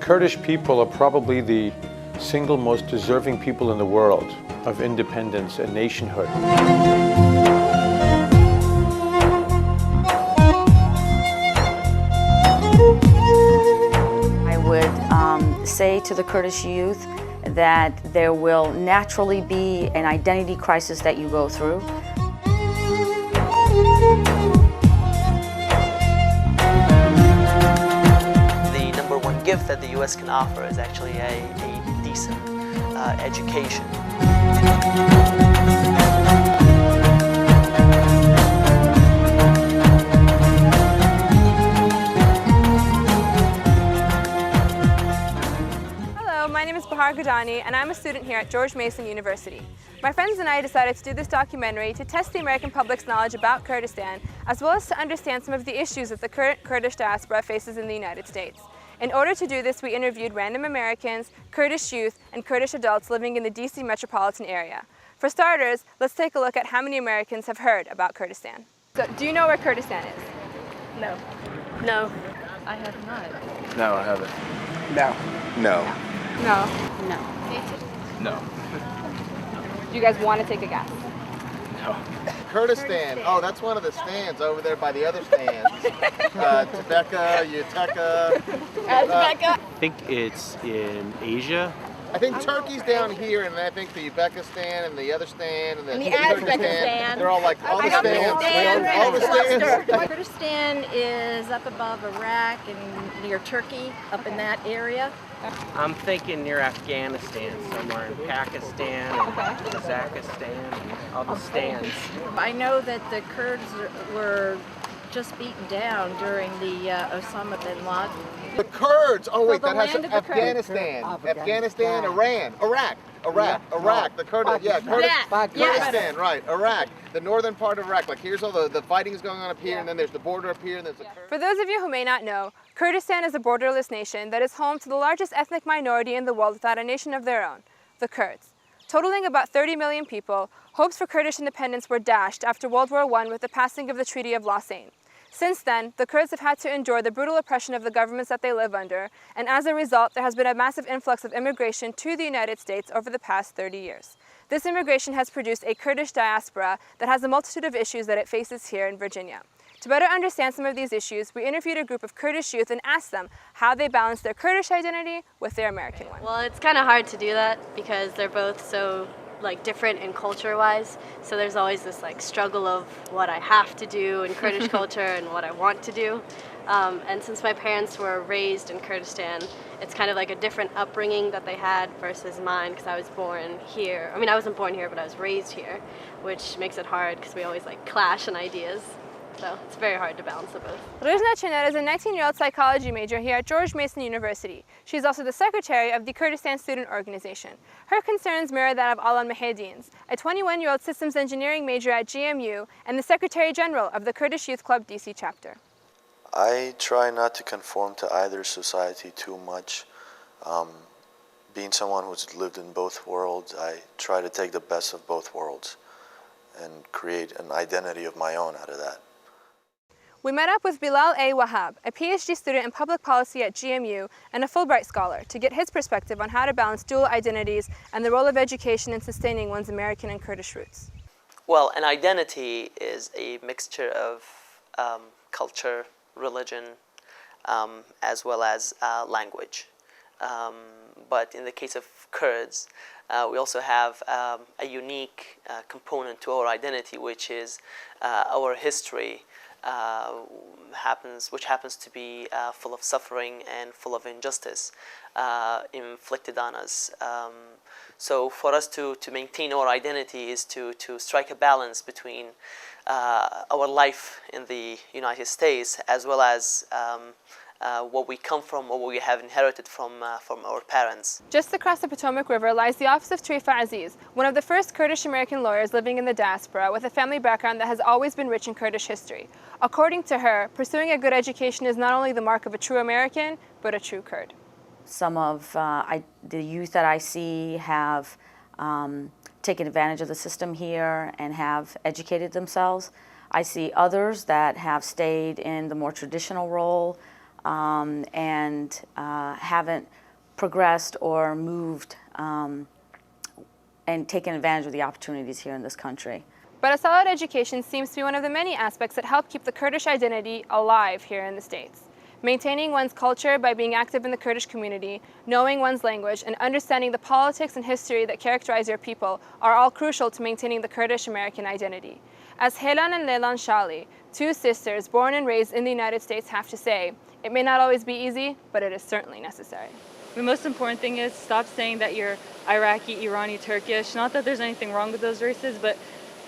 Kurdish people are probably the single most deserving people in the world of independence and nationhood. I would say to the Kurdish youth that there will naturally be an identity crisis that you go through. The number one gift that the U.S. can offer is actually a decent education. My name is Bahar Gudani, and I'm a student here at George Mason University. My friends and I decided to do this documentary to test the American public's knowledge about Kurdistan, as well as to understand some of the issues that the current Kurdish diaspora faces in the United States. In order to do this, we interviewed random Americans, Kurdish youth, and Kurdish adults living in the D.C. metropolitan area. For starters, let's take a look at how many Americans have heard about Kurdistan. So, do you know where Kurdistan is? No. No. I have not. No, I haven't. No. No. No. No. No. Do you guys want to take a guess? No. Kurdistan. Oh, that's one of the stands over there by the other stands. Tebeka, Uteka. Tebeka. I think it's in Asia. I think Turkey's down here, and I think the Uzbekistan and the other stand and the Uzbekistan. They're all like all the stands. All the stands. Kurdistan is up above Iraq and near Turkey, up in that area. I'm thinking near Afghanistan, somewhere in Pakistan and Kazakhstan, and all the stands. I know that the Kurds were just beaten down during the Osama bin Laden. The Kurds. Oh wait, Well, the that has land of the Afghanistan, Afghanistan, Iran, Iraq. The Kurdish, yeah, Kurdistan, right? Iraq, the northern part of Iraq. Like here's all the fighting is going on up here, and then there's the border up here, and there's the Kurds. For those of you who may not know, Kurdistan is a borderless nation that is home to the largest ethnic minority in the world without a nation of their own, the Kurds. Totaling about 30 million people, hopes for Kurdish independence were dashed after World War I with the passing of the Treaty of Lausanne. Since then, the Kurds have had to endure the brutal oppression of the governments that they live under, and as a result, there has been a massive influx of immigration to the United States over the past 30 years. This immigration has produced a Kurdish diaspora that has a multitude of issues that it faces here in Virginia. To better understand some of these issues, we interviewed a group of Kurdish youth and asked them how they balance their Kurdish identity with their American one. Well, it's kind of hard to do that because they're both so different in culture-wise. So there's always this struggle of what I have to do in Kurdish culture and what I want to do. And since my parents were raised in Kurdistan, it's kind of like a different upbringing that they had versus mine because I was born here. I mean, I wasn't born here, but I was raised here, which makes it hard because we always clash in ideas. So it's very hard to balance the both. Ruzna Chenet is a 19-year-old psychology major here at George Mason University. She's also the secretary of the Kurdistan Student Organization. Her concerns mirror that of Alan Mahedin's, a 21-year-old systems engineering major at GMU and the secretary general of the Kurdish Youth Club DC chapter. I try not to conform to either society too much. Being someone who's lived in both worlds, I try to take the best of both worlds and create an identity of my own out of that. We met up with Bilal A. Wahab, a PhD student in public policy at GMU and a Fulbright scholar, to get his perspective on how to balance dual identities and the role of education in sustaining one's American and Kurdish roots. Well, an identity is a mixture of culture, religion, as well as language. But in the case of Kurds, we also have a unique component to our identity, which is our history, which happens to be full of suffering and full of injustice inflicted on us. So for us to maintain our identity is to strike a balance between our life in the United States as well as what we come from or what we have inherited from our parents. Just across the Potomac River lies the office of Tarifa Aziz, one of the first Kurdish-American lawyers living in the diaspora with a family background that has always been rich in Kurdish history. According to her, pursuing a good education is not only the mark of a true American, but a true Kurd. Some of the youth that I see have taken advantage of the system here and have educated themselves. I see others that have stayed in the more traditional role and haven't progressed or moved and taken advantage of the opportunities here in this country. But a solid education seems to be one of the many aspects that help keep the Kurdish identity alive here in the States. Maintaining one's culture by being active in the Kurdish community, knowing one's language, and understanding the politics and history that characterize your people are all crucial to maintaining the Kurdish American identity. As Helan and Leylan Shali, two sisters born and raised in the United States, have to say, it may not always be easy, but it is certainly necessary. The most important thing is stop saying that you're Iraqi, Irani, Turkish. Not that there's anything wrong with those races, but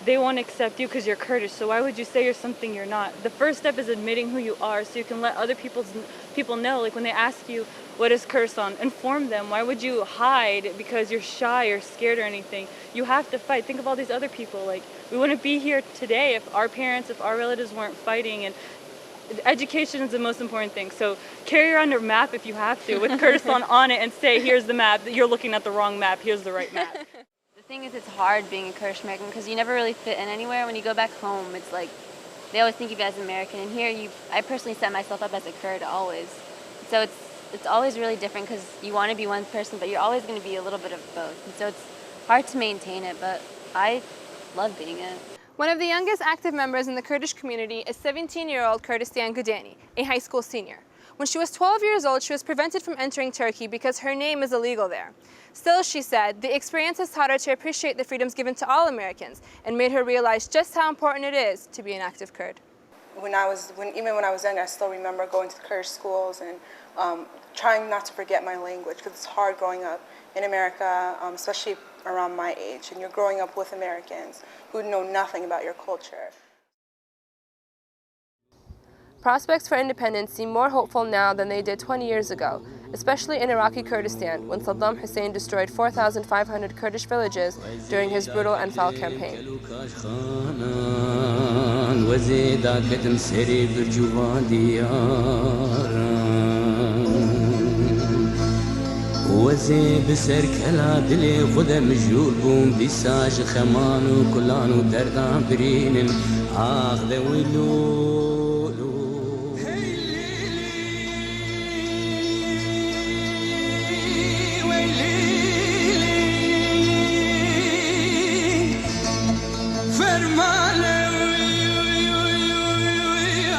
they won't accept you because you're Kurdish, so why would you say you're something you're not? The first step is admitting who you are so you can let other people know. Like when they ask you, what is Kurdistan? Inform them. Why would you hide because you're shy or scared or anything? You have to fight. Think of all these other people. Like, we wouldn't be here today if our parents, if our relatives weren't fighting, and education is the most important thing. So carry around your map if you have to with Kurdistan on it and say, here's the map. You're looking at the wrong map. Here's the right map. The thing is, it's hard being a Kurdish American because you never really fit in anywhere. When you go back home, it's like they always think of you as American, and here I personally set myself up as a Kurd always. So it's always really different because you want to be one person, but you're always going to be a little bit of both. And so it's hard to maintain it, but I love being it. One of the youngest active members in the Kurdish community is 17-year-old Kurdistan Gudani, a high school senior. When she was 12 years old, she was prevented from entering Turkey because her name is illegal there. Still, she said, the experience has taught her to appreciate the freedoms given to all Americans and made her realize just how important it is to be an active Kurd. Even when I was young, I still remember going to the Kurdish schools and trying not to forget my language because it's hard growing up in America, especially around my age, and you're growing up with Americans who know nothing about your culture. Prospects for independence seem more hopeful now than they did 20 years ago, especially in Iraqi Kurdistan when Saddam Hussein destroyed 4,500 Kurdish villages during his brutal Anfal campaign. وزي بسر كلا دلي خذ مجور بوم بيساج خمان وكلان ودردان برين آخذ ولولو فرمان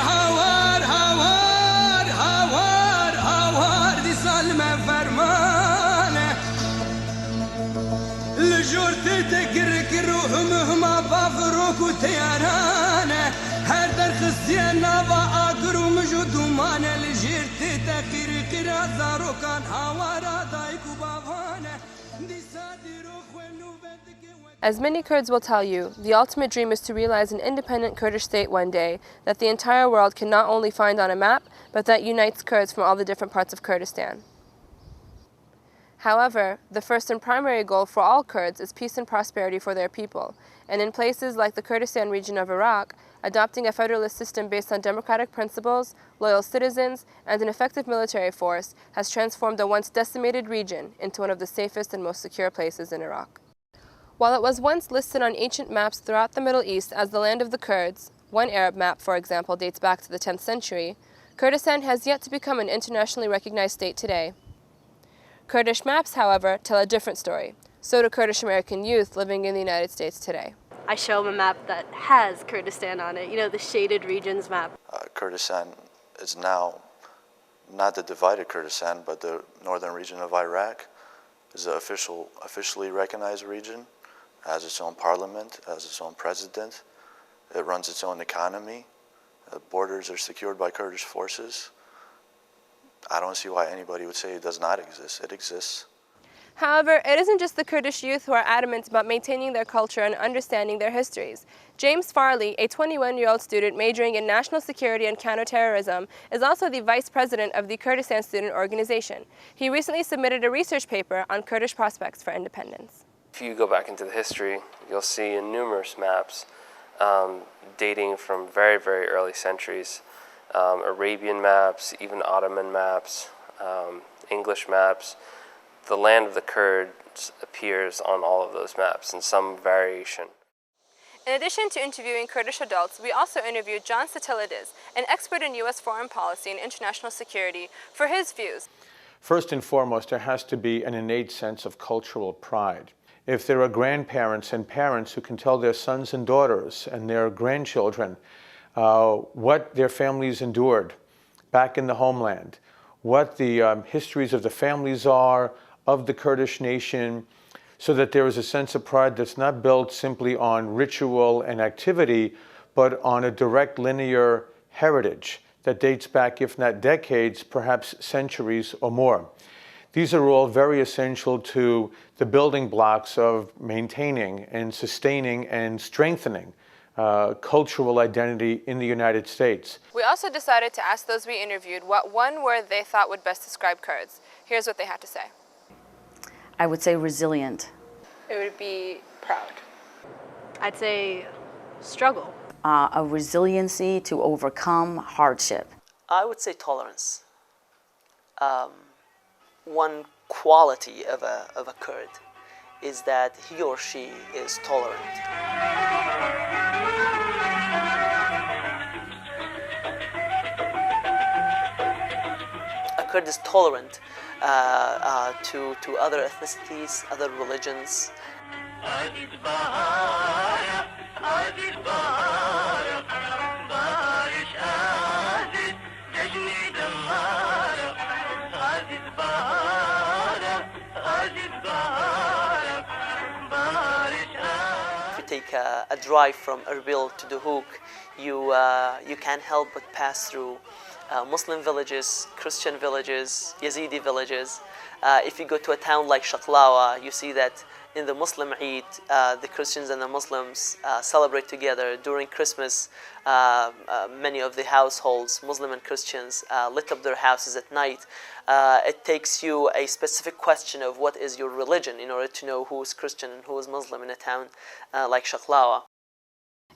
هوار هوار هوار هوار دي سلمة فرمان لجورتي تكرك روحهم بافروك وتياران هر در خسينا باقر ومجود ومان لجيرتي تكرك رازارو كان هوارا دايكو بافان دي سادي روح ونوبتك. As many Kurds will tell you, the ultimate dream is to realize an independent Kurdish state one day that the entire world can not only find on a map, but that unites Kurds from all the different parts of Kurdistan. However, the first and primary goal for all Kurds is peace and prosperity for their people, and in places like the Kurdistan region of Iraq, adopting a federalist system based on democratic principles, loyal citizens, and an effective military force has transformed a once decimated region into one of the safest and most secure places in Iraq. While it was once listed on ancient maps throughout the Middle East as the land of the Kurds, one Arab map, for example, dates back to the 10th century, Kurdistan has yet to become an internationally recognized state today. Kurdish maps, however, tell a different story. So do Kurdish American youth living in the United States today. I show them a map that has Kurdistan on it, you know, the shaded regions map. Kurdistan is now not the divided Kurdistan, but the northern region of Iraq is an officially recognized region. Has its own parliament, has its own president. It runs its own economy. The borders are secured by Kurdish forces. I don't see why anybody would say it does not exist. It exists. However, it isn't just the Kurdish youth who are adamant about maintaining their culture and understanding their histories. James Farley, a 21-year-old student majoring in national security and counterterrorism, is also the vice president of the Kurdistan Student Organization. He recently submitted a research paper on Kurdish prospects for independence. If you go back into the history, you'll see in numerous maps dating from very, very early centuries, Arabian maps, even Ottoman maps, English maps. The land of the Kurds appears on all of those maps in some variation. In addition to interviewing Kurdish adults, we also interviewed John Satilides, an expert in U.S. foreign policy and international security, for his views. First and foremost, there has to be an innate sense of cultural pride. If there are grandparents and parents who can tell their sons and daughters and their grandchildren what their families endured back in the homeland, what the histories of the families are, of the Kurdish nation, so that there is a sense of pride that's not built simply on ritual and activity, but on a direct linear heritage that dates back, if not decades, perhaps centuries or more. These are all very essential to the building blocks of maintaining and sustaining and strengthening cultural identity in the United States. We also decided to ask those we interviewed what one word they thought would best describe Kurds. Here's what they had to say. I would say resilient. It would be proud. I'd say struggle. A resiliency to overcome hardship. I would say tolerance. One quality of a Kurd is that he or she is tolerant. A Kurd is tolerant to other ethnicities, other religions. If you take a drive from Erbil to Duhok, you can't help but pass through Muslim villages, Christian villages, Yazidi villages. If you go to a town like Shaklawa, you see that in the Muslim Eid, the Christians and the Muslims celebrate together. During Christmas, many of the households, Muslim and Christians, lit up their houses at night. It takes you a specific question of what is your religion in order to know who is Christian and who is Muslim in a town like Shaklawa.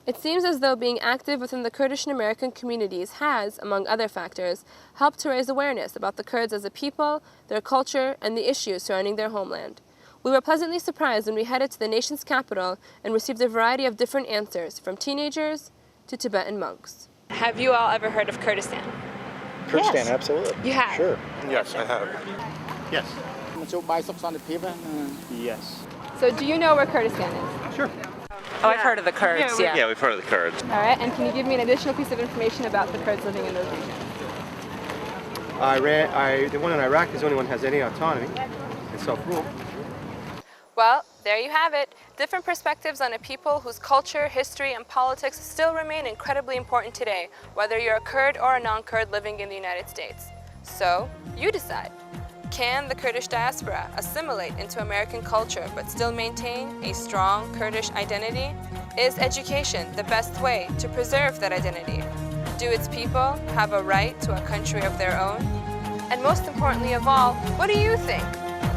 It seems as though being active within the Kurdish and American communities has, among other factors, helped to raise awareness about the Kurds as a people, their culture, and the issues surrounding their homeland. We were pleasantly surprised when we headed to the nation's capital and received a variety of different answers, from teenagers to Tibetan monks. Have you all ever heard of Kurdistan? Kurdistan, Yes. absolutely. You have? Sure. Yes, I have. Yes. Biceps on the paper? Yes. So do you know where Kurdistan is? Sure. Oh, I've heard of the Kurds, yeah. Yeah, we've heard of the Kurds. All right, and can you give me an additional piece of information about the Kurds living in those regions? The one in Iraq is the only one that has any autonomy and self-rule. Well, there you have it. Different perspectives on a people whose culture, history, and politics still remain incredibly important today, whether you're a Kurd or a non-Kurd living in the United States. So, you decide. Can the Kurdish diaspora assimilate into American culture but still maintain a strong Kurdish identity? Is education the best way to preserve that identity? Do its people have a right to a country of their own? And most importantly of all, what do you think?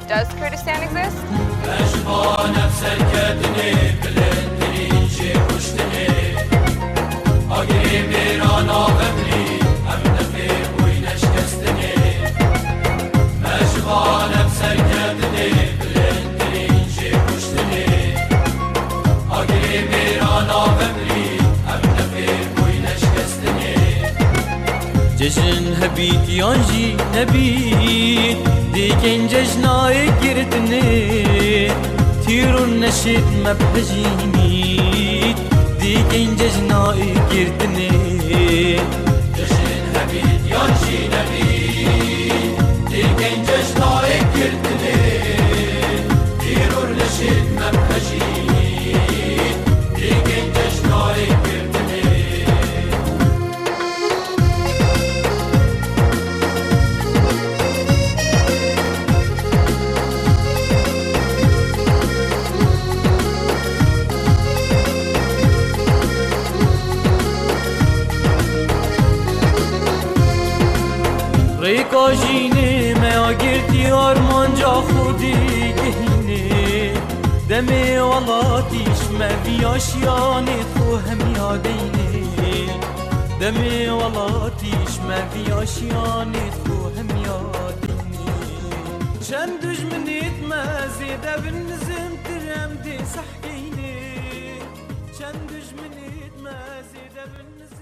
Does Kurdistan exist? جشن هبيت يانجي نبيت ديكن ججناي قرتني تيرو نشد مبهجينيت ديكن ججناي قرتني جشن هبيت يانجي نبيت ديكن ججناي قرتني تيرو نشد مبهجينيت ديكن ججناي قرتني ریکا جینه ما گرتی آرمان جا خودی گهینه دمی ولاتیش ما بیاشیانه تو هم یادینه دمی ولاتیش ما بیاشیانه تو هم یادینه چند دجمنیت ما زیده بنزم ترم دی سحکینه چند دژمنیت ما زیده بالنسبة